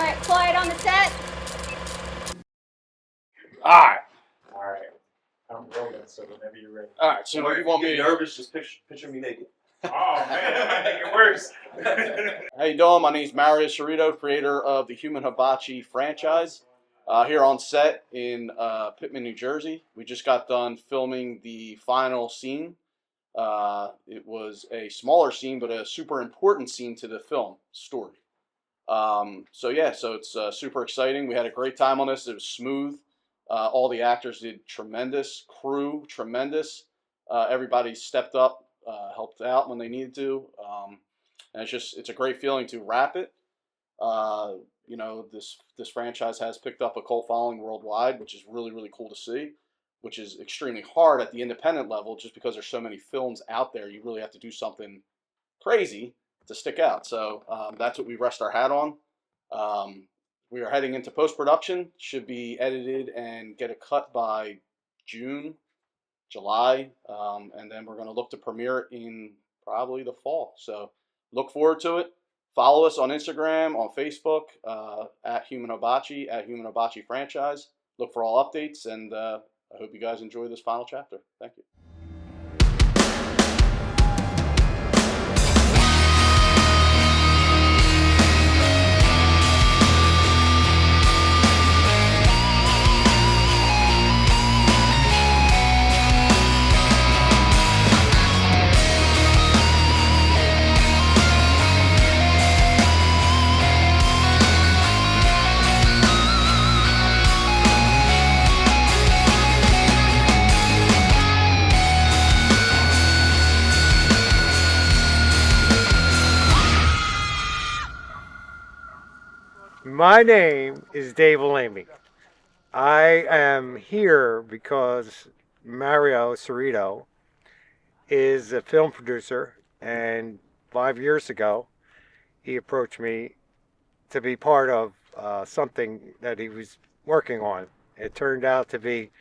right, quiet on the set. Alright. I'm rolling, so whenever you're ready. Alright, so If you want me nervous, just picture me naked. Oh man, that might make it worse. How you doing? My name's Mario Cerrito, creator of the Human Hibachi franchise. Here on set in Pittman, New Jersey. We just got done filming the final scene. It was a smaller scene, but a super important scene to the film story. So it's super exciting. We had a great time on this. It was smooth. All the actors did tremendous. Crew, tremendous. Everybody stepped up, helped out when they needed to. And it's a great feeling to wrap it. This franchise has picked up a cult following worldwide, which is really, really cool to see, which is extremely hard at the independent level just because there's so many films out there. You really have to do something crazy to stick out. So that's what we rest our hat on. We are heading into post-production. Should be edited and get a cut by June, July, and then we're going to look to premiere it in probably the fall. So look forward to it. Follow us on Instagram, on Facebook, at Human Hibachi, at Human Hibachi Franchise. Look for all updates, and I hope you guys enjoy this final chapter. Thank you. My name is Dave Alamy. I am here because Mario Cerrito is a film producer, and 5 years ago he approached me to be part of something that he was working on. It turned out to be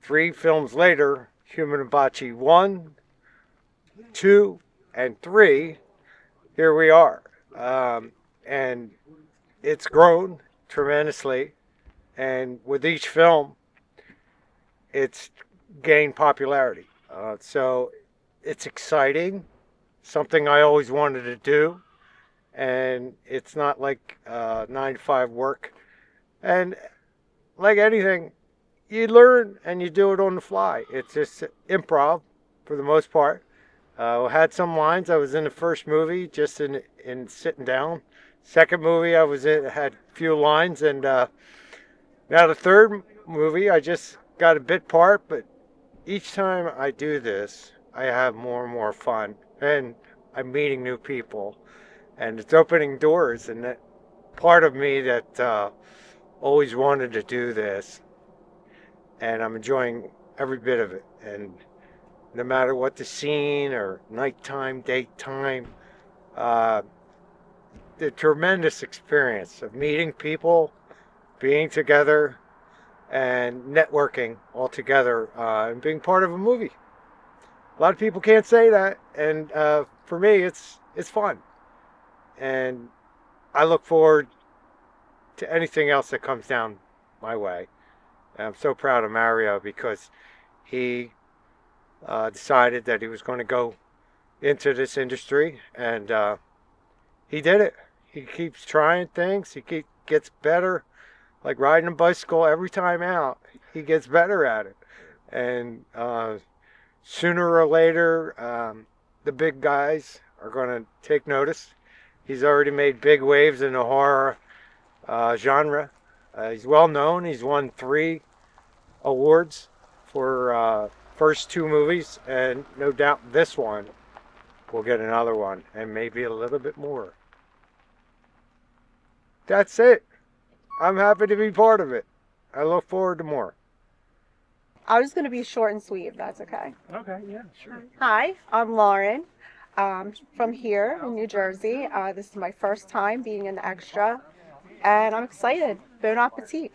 3 films later, Human Hibachi 1, 2, and 3. Here we are. And it's grown tremendously, and with each film, it's gained popularity. So it's exciting, something I always wanted to do, and it's not like 9-to-5 work. And like anything, you learn and you do it on the fly. It's just improv for the most part. I had some lines. I was in the first movie just in sitting down. Second movie I was in had a few lines, and now the third movie I just got a bit part, but each time I do this I have more and more fun, and I'm meeting new people, and it's opening doors, and that part of me that always wanted to do this, and I'm enjoying every bit of it. And no matter what the scene or nighttime, daytime, the tremendous experience of meeting people, being together, and networking all together, and being part of a movie. A lot of people can't say that, and for me, it's fun. And I look forward to anything else that comes down my way. And I'm so proud of Mario because he decided that he was going to go into this industry, and he did it. He keeps trying things. He gets better. Like riding a bicycle, every time out, he gets better at it. And sooner or later, the big guys are going to take notice. He's already made big waves in the horror genre. He's well known. He's won 3 awards for first 2 movies, and no doubt this one will get another one, and maybe a little bit more. That's it. I'm happy to be part of it. I look forward to more. I was going to be short and sweet, if that's okay. Okay, yeah, sure. Hi, I'm Lauren. From here in New Jersey. This is my first time being an extra, and I'm excited. Bon appetit.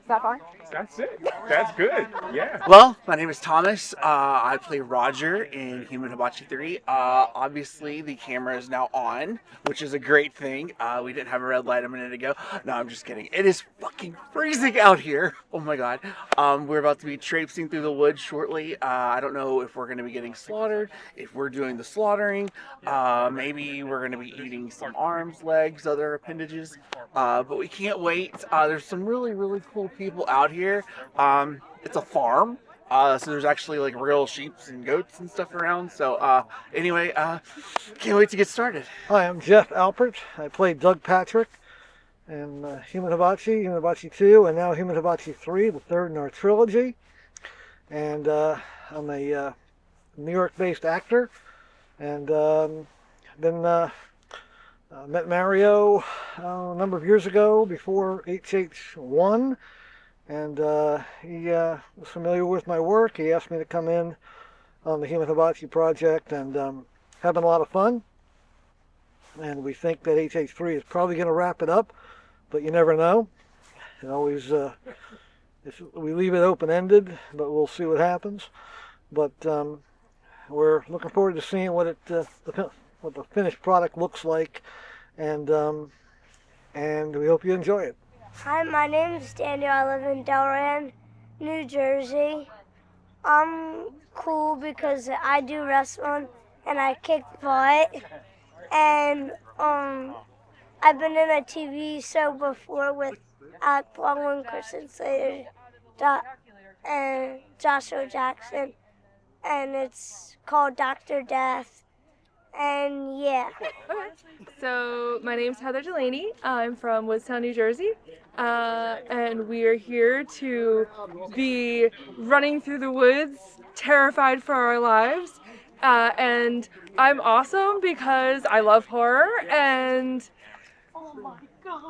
that fine? That's it. That's good. Yeah. Well, my name is Thomas. I play Roger in Human Hibachi 3. Obviously, the camera is now on, which is a great thing. We didn't have a red light a minute ago. No, I'm just kidding. It is fucking freezing out here. Oh my god. We're about to be traipsing through the woods shortly. I don't know if we're going to be getting slaughtered, if we're doing the slaughtering. Maybe we're going to be eating some arms, legs, other appendages. But we can't wait. There's some really, really cool people out here. It's a farm, so there's actually like real sheep and goats and stuff around. So anyway, can't wait to get started. Hi, I'm Jeff Alpert. I played Doug Patrick in Human Hibachi, Human Hibachi 2, and now Human Hibachi 3, the third in our trilogy. And I'm a New York-based actor, and met Mario a number of years ago before HH1. And he was familiar with my work. He asked me to come in on the Human Hibachi project, and having a lot of fun. And we think that HH3 is probably going to wrap it up, but you never know. It always, we leave it open-ended, but we'll see what happens. But we're looking forward to seeing what what the finished product looks like, and we hope you enjoy it. Hi, my name is Daniel. I live in Delran, New Jersey. I'm cool because I do wrestling and I kick butt. And I've been in a TV show before with Alec Baldwin, Kristen Slater, and Joshua Jackson. And it's called Dr. Death. And yeah. Okay. So my name's Heather Delaney. I'm from Woodstown, New Jersey. And we are here to be running through the woods, terrified for our lives. And I'm awesome because I love horror and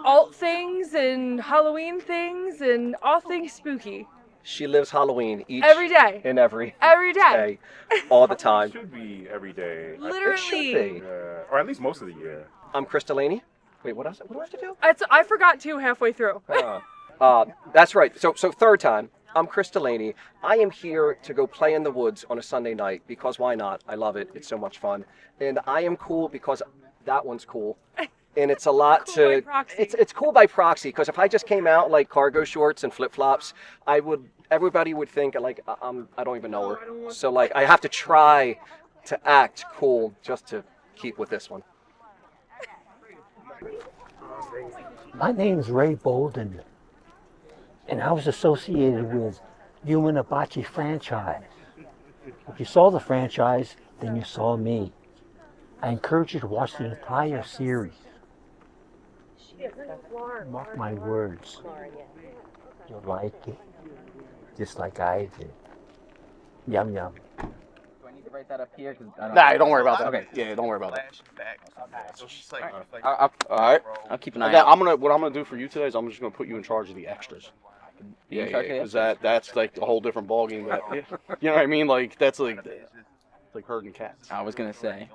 alt things and Halloween things and all things spooky. She lives Halloween Every day. and every day. all the time. It should be every day. Literally. It should be. Or at least most of the year. I'm Chris Delaney. Wait, what else? What do I have to do? I forgot to halfway through. That's right. So third time. I'm Chris Delaney. I am here to go play in the woods on a Sunday night because why not? I love it. It's so much fun. And I am cool because that one's cool. And it's a lot Cool by proxy. it's cool by proxy because if I just came out like cargo shorts and flip-flops, everybody would think like I don't even know her. So like I have to try to act cool just to keep with this one. My name's Ray Bolden, and I was associated with Human Hibachi franchise. If you saw the franchise, then you saw me. I encourage you to watch the entire series. Mark my words. You'll like it, just like I did. Yum yum. Do I need to write that up here? Nah, don't worry about that. Okay. Yeah, don't worry about that. All right. I'll keep an eye out. What I'm gonna do for you today is I'm just gonna put you in charge of the extras. Be in Yeah, charge of the because that's like a whole different ballgame. You know what I mean? Like that's like it's like herding cats. I was going to say.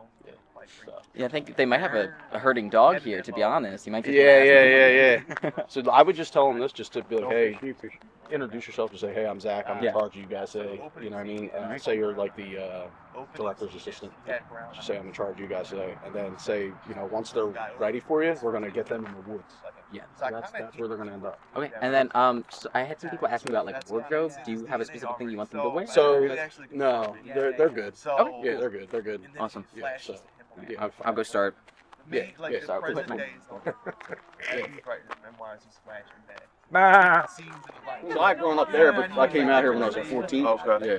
So. Yeah, I think they might have a herding dog here, to be honest. You might get Yeah. So I would just tell them this, just to be like, hey, introduce yourself and say, hey, I'm Zach. I'm in charge of you guys. Say, you know what I mean? And say you're like the director's assistant. Just say I'm in charge of you guys today, and then say, you know, once they're ready for you, we're gonna get them in the woods. Yeah. So that's where they're gonna end up. Okay, and then so I had some people ask me about like wardrobe. Do you have a specific thing you want them to wear? So no, they're good. Okay. Yeah, they're good. They're good. Awesome. Yeah. So yeah. I'll go start. Yeah. Start with my. So I grown up there, but I came out here when I was like 14. Okay. Yeah.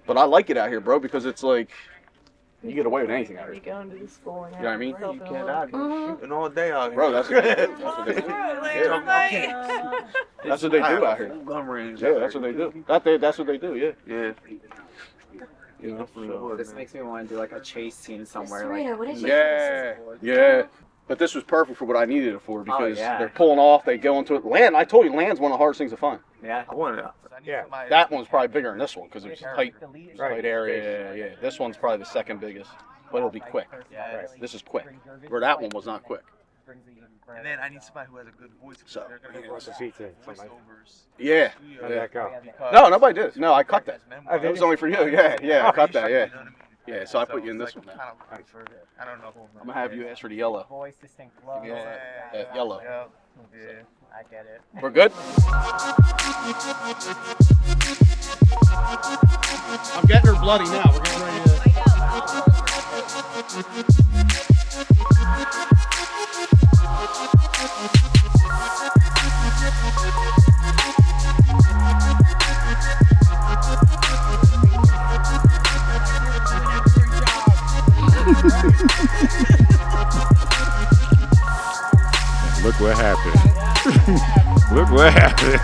But I like it out here, bro, because it's like you get away with anything out here. You know what I mean? You can't out here shooting all day out here. Bro, that's what they do. That's what they do out here. Gun range. Yeah, that's what they do. That's what they do. Yeah. Yeah. You know. This makes me want to do like a chase scene somewhere. Serena, what did you Yeah. But this was perfect for what I needed it for because they're pulling off. They go into it. Land. I told you, land's one of the hardest things to find. Yeah. I wanted it. Yeah. That one's probably bigger than this one because it's tight area. Yeah. This one's probably the second biggest, but it'll be quick. This is quick. Where that one was not quick. And then I need somebody who has a good voice. So, What's the pizza? yeah. How'd that go? No, nobody did. No, I cut that. Oh, did That was you? only for you. Yeah, I cut that. Yeah. You know what I mean? Yeah, so I put you in this one now. Kind of looking for, I don't know. I'm gonna have you ask for the yellow. Voice distinct low. Give me that yellow. Yeah. I get it. We're good? I'm getting her bloody now. We're getting ready to... Look what happened. Look what happened.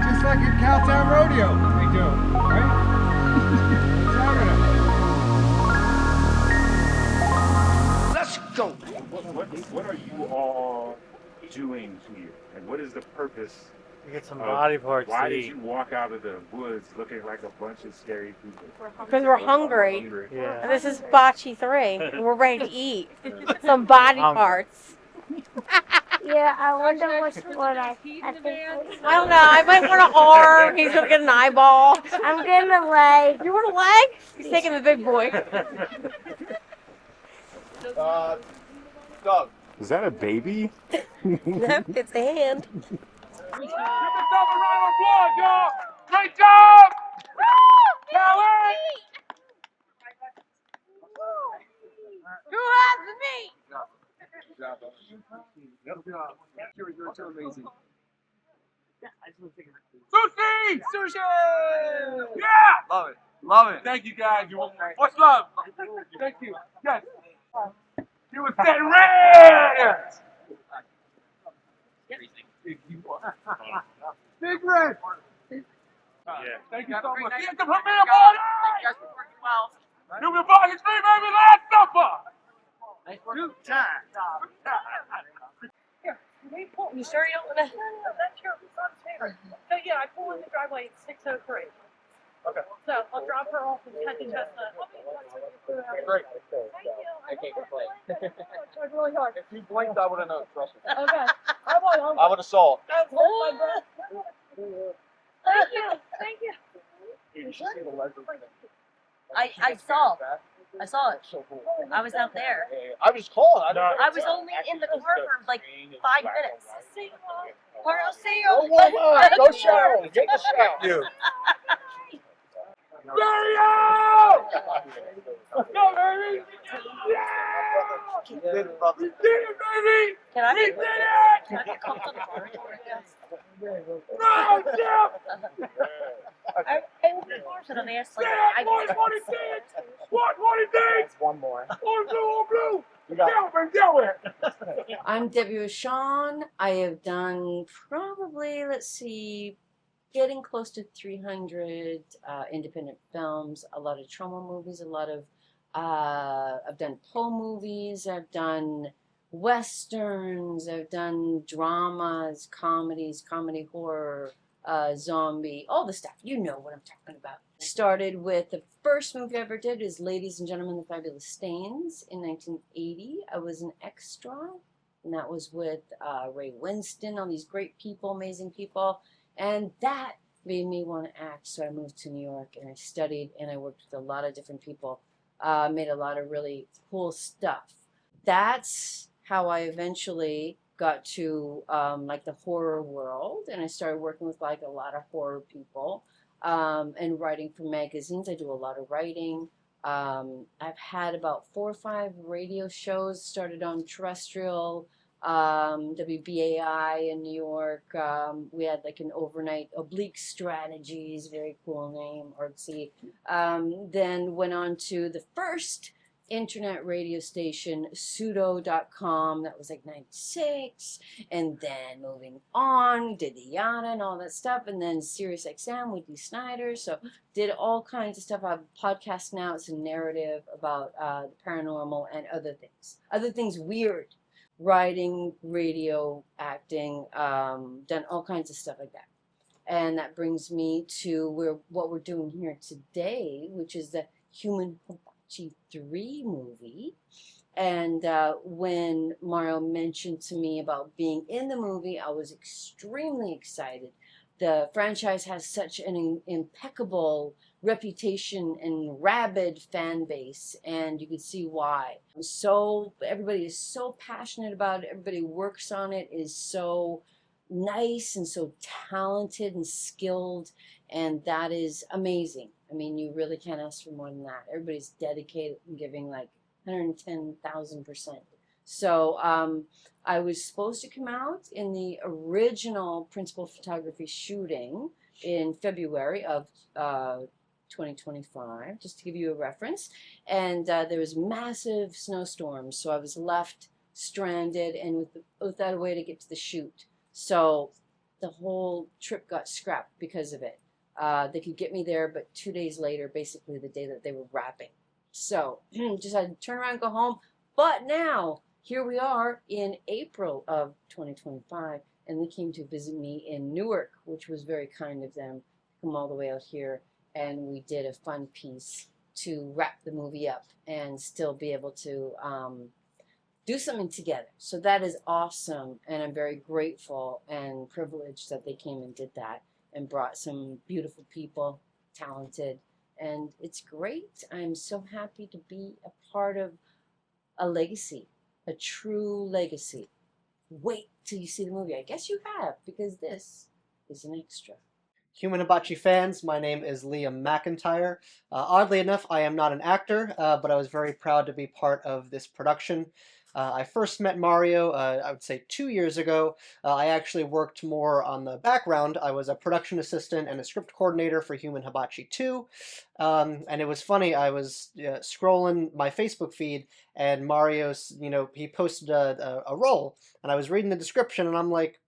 Just like at Cowtown Rodeo, we do, right? Let's go. What are you all doing here? And what is the purpose? We get some of body parts Why to did eat. you walk out of the woods looking like a bunch of scary people? Because we're hungry. Yeah. And this is Hibachi 3. And we're ready to eat some body parts. Yeah, I wonder what I think. I don't know. I might want an arm. He's going to get an eyeball. I'm getting a leg. You want a leg? He's taking the big boy. Doug. Is that a baby? No, it's a hand. Give yourself a round of applause, y'all! Great job! Kelly! Who has the meat? You're too amazing. Sushi! Sushi! Yeah! Love it. Love it. Thank you, guys. What's love? Thank you. Yes. You was getting red! Big red! Yeah. Thank you so much. Get the premiere party! Human Hibachi 3, baby, last supper! Good time. You sure you don't want to? That's your son's favorite. So yeah, I pull in the driveway at 6:03. Okay. So I'll drop her off and head to Chestnut. Great. Thank you. I can't complain. I tried really hard. If you blinked, I would have known. Trust me. Okay. I will. I would have saw it. That's my breath. Thank you. Thank you. You should see the legend. I saw. I saw it. I was out there. I was calling. I was only in the car for like 5 minutes. Or I'll see you. Go warm up. Go shower. Get the shower. You. Mario! Let's go, baby! Yeah! You did it, brother. You did it, baby! Can I We get did it! Can I get called on No, Jeff! I will be more so they asked like Yeah, I what do you think? What do you think? One more. All blue, all blue! Get with it! I'm Debbie Sean. I have done probably, let's see, getting close to 300 independent films, a lot of trauma movies, a lot of, I've done Poe movies, I've done westerns, I've done dramas, comedies, comedy horror, zombie, all the stuff. You know what I'm talking about. Started with the first movie I ever did is Ladies and Gentlemen, the Fabulous Stains in 1980. I was an extra, and that was with Ray Winston, all these great people, amazing people. And that made me want to act, so I moved to New York and I studied and I worked with a lot of different people, made a lot of really cool stuff. That's how I eventually got to like the horror world, and I started working with like a lot of horror people and writing for magazines. I do a lot of writing. I've had about 4 or 5 radio shows, started on terrestrial, WBAI in New York. We had like an overnight Oblique Strategies, very cool name, artsy. Then went on to the first internet radio station, pseudo.com, that was like 96, and then moving on, did the Yada and all that stuff, and then Sirius XM with Dee Snider, so did all kinds of stuff. I have a podcast now, it's a narrative about the paranormal and other things weird writing, radio, acting, done all kinds of stuff like that. And that brings me to what we're doing here today, which is the Human Hibachi 3 movie. And when Mario mentioned to me about being in the movie, I was extremely excited. The franchise has such an impeccable reputation and rabid fan base, and you can see why. So everybody is so passionate about it. Everybody works on it, is so nice and so talented and skilled, and that is amazing. I mean, you really can't ask for more than that. Everybody's dedicated and giving like 110,000%. So I was supposed to come out in the original principal photography shooting in February of 2025, just to give you a reference. And there was massive snowstorms, so I was left stranded and without a way to get to the shoot. So the whole trip got scrapped because of it. They could get me there, but 2 days later, basically the day that they were wrapping. So just had to turn around and go home. But now, here we are in April of 2025, and they came to visit me in Newark, which was very kind of them to come all the way out here. And we did a fun piece to wrap the movie up and still be able to do something together. So that is awesome, and I'm very grateful and privileged that they came and did that and brought some beautiful people, talented, and it's great. I'm so happy to be a part of a legacy, a true legacy. Wait till you see the movie. I guess you have, because this is an extra. Human Hibachi fans, my name is Liam McIntyre. Oddly enough, I am not an actor, but I was very proud to be part of this production. I first met Mario, I would say 2 years ago. I actually worked more on the background. I was a production assistant and a script coordinator for Human Hibachi 2. And it was funny, I was scrolling my Facebook feed, and Mario's, he posted a role, and I was reading the description, and I'm like,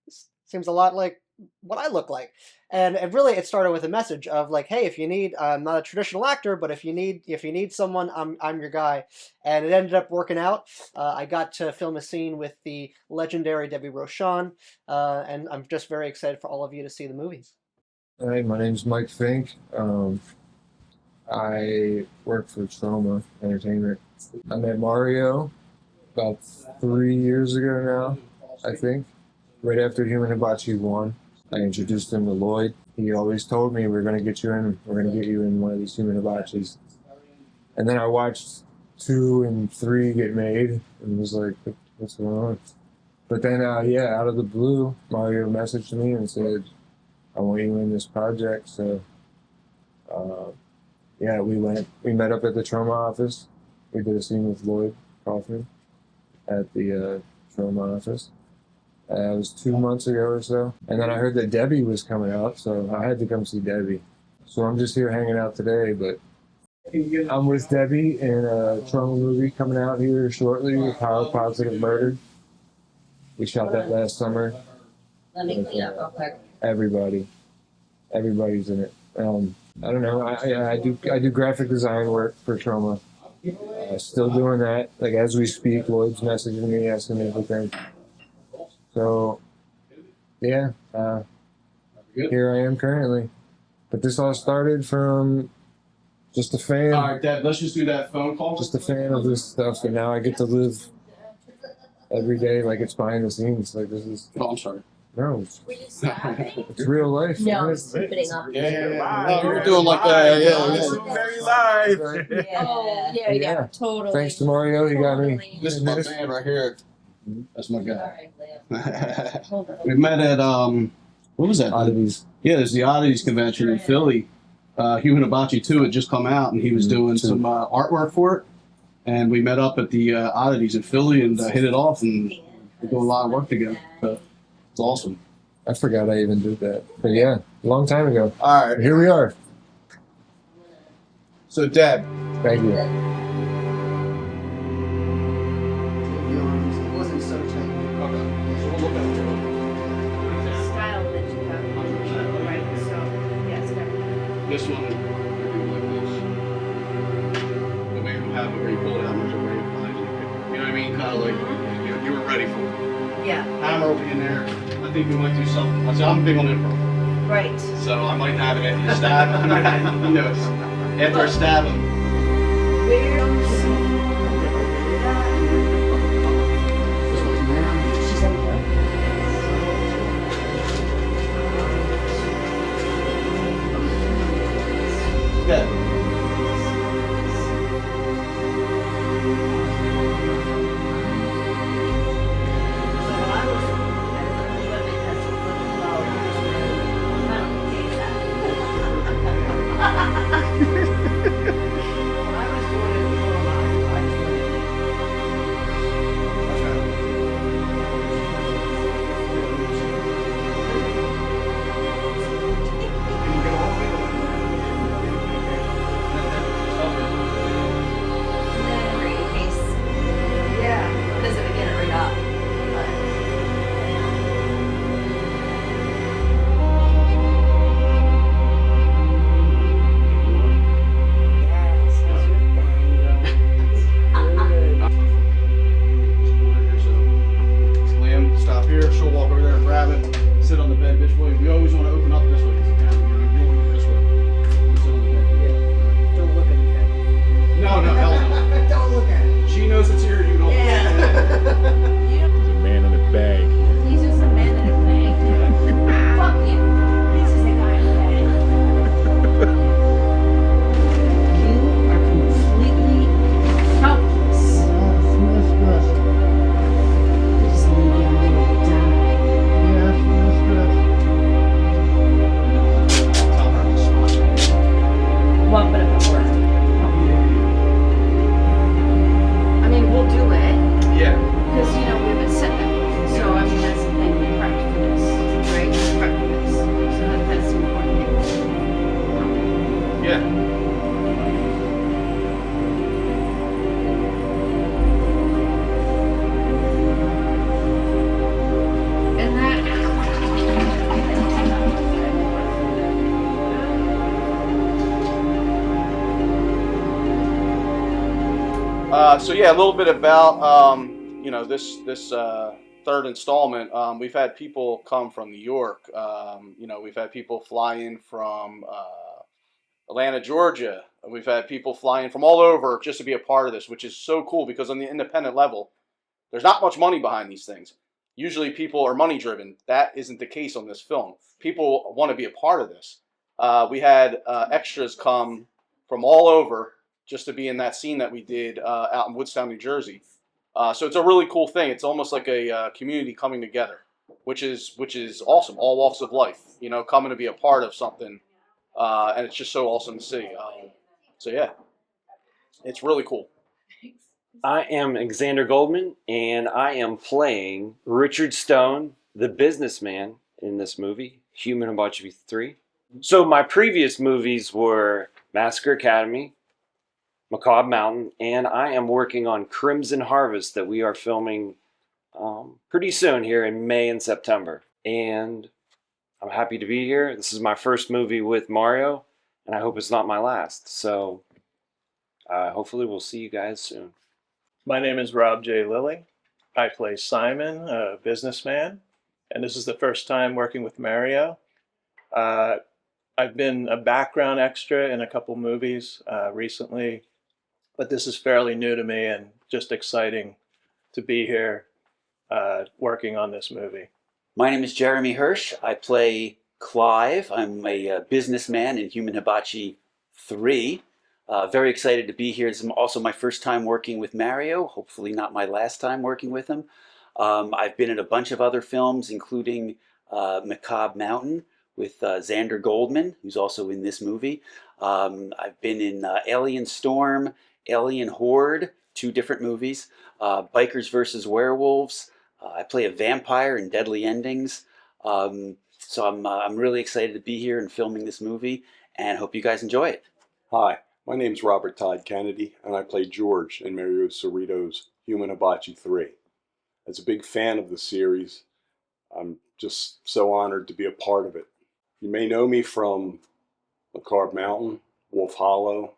this seems a lot like what I look like. And it started with a message of like, hey, if you need, I'm not a traditional actor, but if you need someone, I'm your guy. And it ended up working out. I got to film a scene with the legendary Debbie Rochon, and I'm just very excited for all of you to see the movie. Hi, my name's Mike Fink. I work for Trauma Entertainment. I met Mario about 3 years ago now, I think, right after Human Hibachi 1. I introduced him to Lloyd. He always told me, we're going to get you in one of these Human Hibachis. And then I watched 2 and 3 get made and was like, what's going on? But then, out of the blue, Mario messaged me and said, I want you in this project. So, we met up at the Trauma office. We did a scene with Lloyd Kaufman at the Trauma office. It was 2 months ago or so. And then I heard that Debbie was coming out, so I had to come see Debbie. So I'm just here hanging out today, but I'm with Debbie in a Trauma movie coming out here shortly, Power Positive Murder. We shot that last summer. Let me clean up real quick. Everybody's in it. I don't know. I do graphic design work for Trauma. Still doing that. Like as we speak, Lloyd's messaging me, asking me everything. So, here I am currently. But this all started from just a fan. All right, Dad, let's just do that phone call. Just a fan of this stuff, and now I get to live every day like it's behind the scenes. Like this is. Oh, I'm sorry. No, it's real life. No, it's putting up. Yeah. We're doing like that. Yeah. Very live. Oh, yeah, totally. Thanks to Mario, he got me. This is my man right here. That's my guy. Hold on. We met at what was that? Oddities. Yeah, there's the Oddities convention in Philly. Human Hibachi 2 had just come out, and he was doing some artwork for it. And we met up at the Oddities in Philly and hit it off, and we do a lot of work together. So it's awesome. I forgot I even did that. But yeah, a long time ago. All right. Here we are. So, Deb. Thank you. This one, maybe like this. But maybe we'll have it where you pull it out much of where you know what I mean? Kind of like, will be in there. I think we might do something. I'm big on improv. Right. So I might have it after you stab him. Who knows? After I stab him. Yeah. Stop here, she'll walk over there and grab it, sit on the bed this way. We always want to open up this way because the camera, you know, you want to this way. You sit on the bed. Yeah. Don't look at the camera. No, hell no. Don't look at it. She knows it's here, you don't. There's a man in a bag. He's just a man in a bag. Fuck you. He's just a guy in a bag. You are completely helpless. Just leave you to die. Well, but if it works. I mean, we'll do it. Yeah. Because, you know, we've been sitting there. So, I mean, that's the thing. We prep for this, right? We prep for this. So that's the important thing. Yeah. And that. So yeah, a little bit about you know, this third installment. We've had people come from New York. You know, we've had people fly in from Atlanta, Georgia. We've had people fly in from all over just to be a part of this, which is so cool because on the independent level, there's not much money behind these things. Usually people are money driven. That isn't the case on this film. People want to be a part of this. We had extras come from all over just to be in that scene that we did out in Woodstown, New Jersey. So it's a really cool thing. It's almost like a community coming together, which is awesome. All walks of life, you know, coming to be a part of something, and it's just so awesome to see. So yeah, it's really cool. I am Xander Goldman, and I am playing Richard Stone, the businessman in this movie, Human Hibachi 3. So my previous movies were Massacre Academy, Macabre Mountain, and I am working on Crimson Harvest that we are filming pretty soon here in May and September. And I'm happy to be here. This is my first movie with Mario, and I hope it's not my last. So hopefully we'll see you guys soon. My name is Rob J. Lilly. I play Simon, a businessman, and this is the first time working with Mario. I've been a background extra in a couple movies recently, but this is fairly new to me and just exciting to be here working on this movie. My name is Jeremy Hirsch. I play Clive. I'm a businessman in Human Hibachi 3. Very excited to be here. This is also my first time working with Mario, hopefully not my last time working with him. I've been in a bunch of other films, including Macabre Mountain with Xander Goldman, who's also in this movie. I've been in Alien Storm, Alien Horde, 2 different movies, Bikers vs. Werewolves. I play a vampire in Deadly Endings. So I'm really excited to be here and filming this movie, and hope you guys enjoy it. Hi, my name's Robert Todd Kennedy, and I play George in Mario Cerrito's Human Hibachi 3. As a big fan of the series, I'm just so honored to be a part of it. You may know me from Macabre Mountain, Wolf Hollow,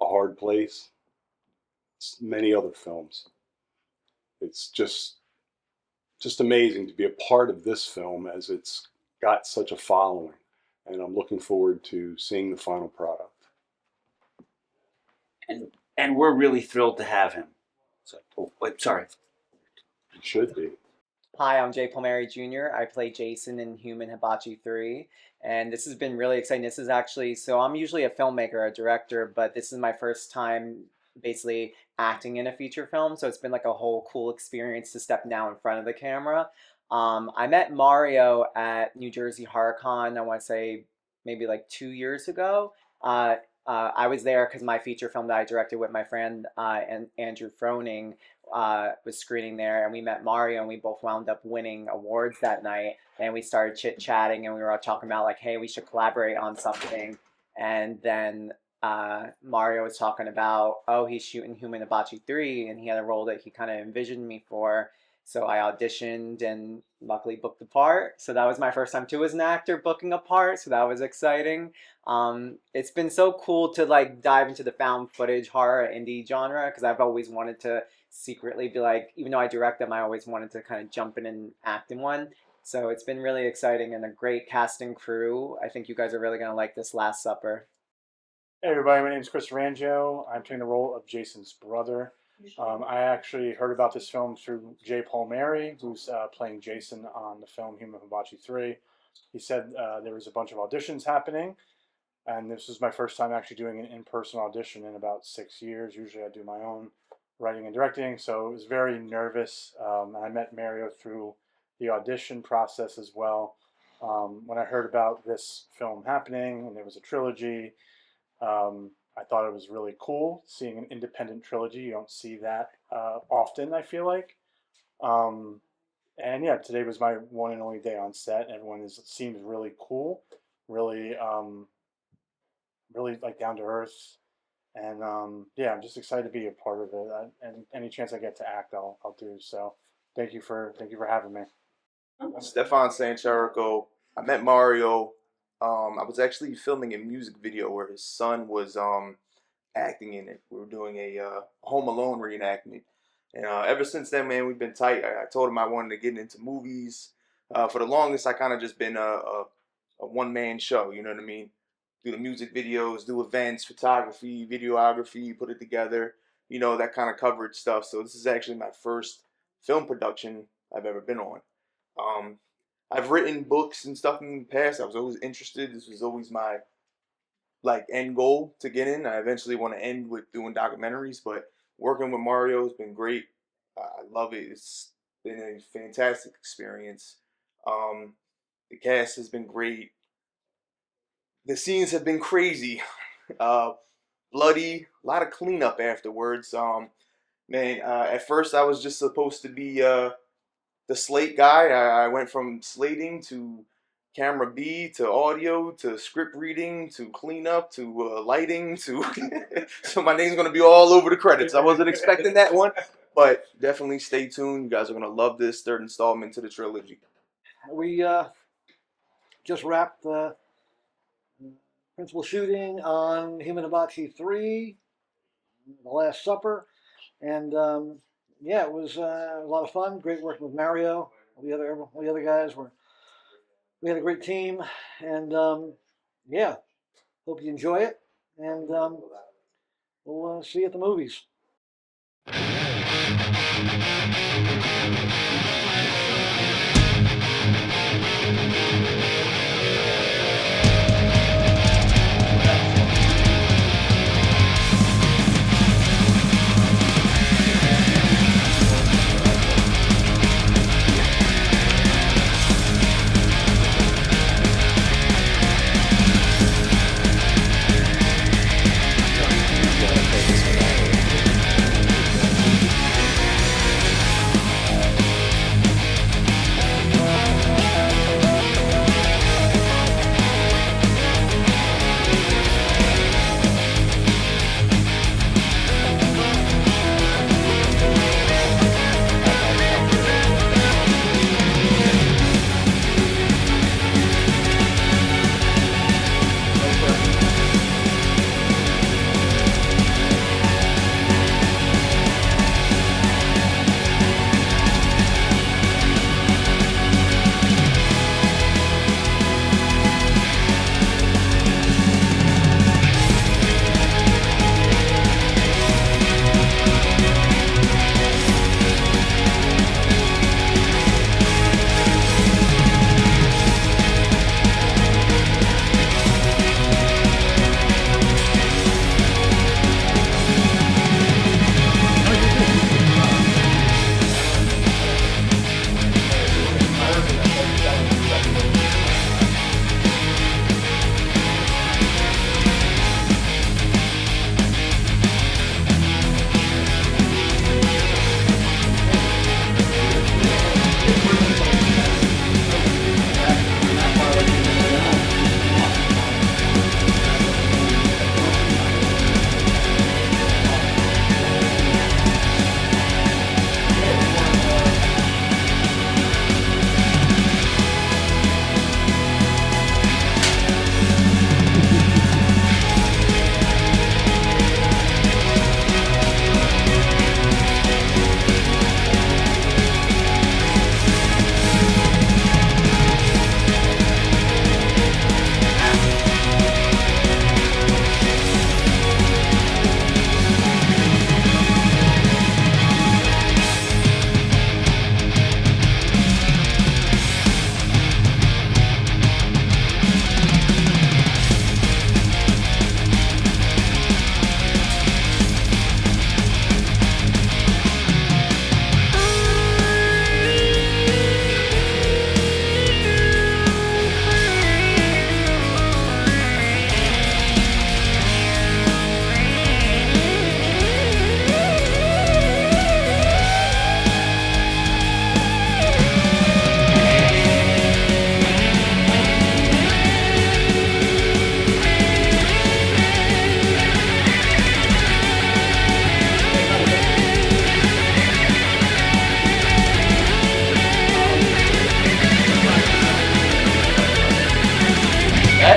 A Hard Place, many other films. It's just just amazing to be a part of this film as it's got such a following. And I'm looking forward to seeing the final product. And we're really thrilled to have him. So, oh, wait, sorry. It should be. Hi, I'm Jay Palmieri Jr. I play Jason in Human Hibachi 3. And this has been really exciting. This is actually, so I'm usually a filmmaker, a director, but this is my first time basically acting in a feature film. So it's been like a whole cool experience to step down in front of the camera. I met Mario at New Jersey HorrorCon, I want to say maybe like 2 years ago. I was there because my feature film that I directed with my friend Andrew Froning was screening there, and we met Mario, and we both wound up winning awards that night. And we started chit-chatting, and we were all talking about like, hey, we should collaborate on something. And then Mario was talking about, oh, he's shooting Human Hibachi 3, and he had a role that he kind of envisioned me for. So I auditioned and luckily booked the part. So that was my first time too as an actor booking a part. So that was exciting. It's been so cool to like dive into the found footage horror indie genre, because I've always wanted to secretly be like, even though I direct them, I always wanted to kind of jump in and act in one. So it's been really exciting and a great casting crew. I think you guys are really going to like this Last Supper. Hey everybody, my name is Chris Rangio. I'm playing the role of Jason's brother. I actually heard about this film through Jay Palmieri, who's playing Jason on the film Human Hibachi 3. He said there was a bunch of auditions happening, and this was my first time actually doing an in-person audition in about 6 years. Usually I do my own writing and directing, so it was very nervous. I met Mario through the audition process as well. When I heard about this film happening, and it was a trilogy, I thought it was really cool seeing an independent trilogy. You don't see that often, I feel like. And yeah, today was my one and only day on set. Everyone seems really cool, really, really like down to earth. And yeah, I'm just excited to be a part of it. And any chance I get to act, I'll do. So thank you for having me. Stefan Sancharico. I met Mario. I was actually filming a music video where his son was acting in it. We were doing a Home Alone reenactment. And ever since then, man, we've been tight. I told him I wanted to get into movies. For the longest, I kind of just been a one-man show, you know what I mean? Do the music videos, do events, photography, videography, put it together, you know, that kind of coverage stuff. So this is actually my first film production I've ever been on. I've written books and stuff in the past. I was always interested. This was always my like end goal to get in. I eventually want to end with doing documentaries, but working with Mario has been great. I love it. It's been a fantastic experience. The cast has been great. The scenes have been crazy, bloody, a lot of cleanup afterwards. Man, at first I was just supposed to be the slate guy. I went from slating to camera B to audio to script reading to cleanup to lighting to so my name's gonna be all over the credits. I wasn't expecting that one, but definitely stay tuned. You guys are gonna love this third installment to the trilogy. We just wrapped the principal shooting on Human Hibachi 3, The Last Supper, and yeah, it was a lot of fun. Great working with Mario. All the other guys we had a great team, and yeah, hope you enjoy it, and we'll see you at the movies.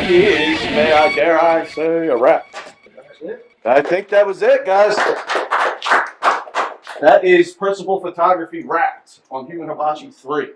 that is, may I dare I say, a wrap. I think that was it, guys. That is principal photography wrapped on Human Hibachi 3.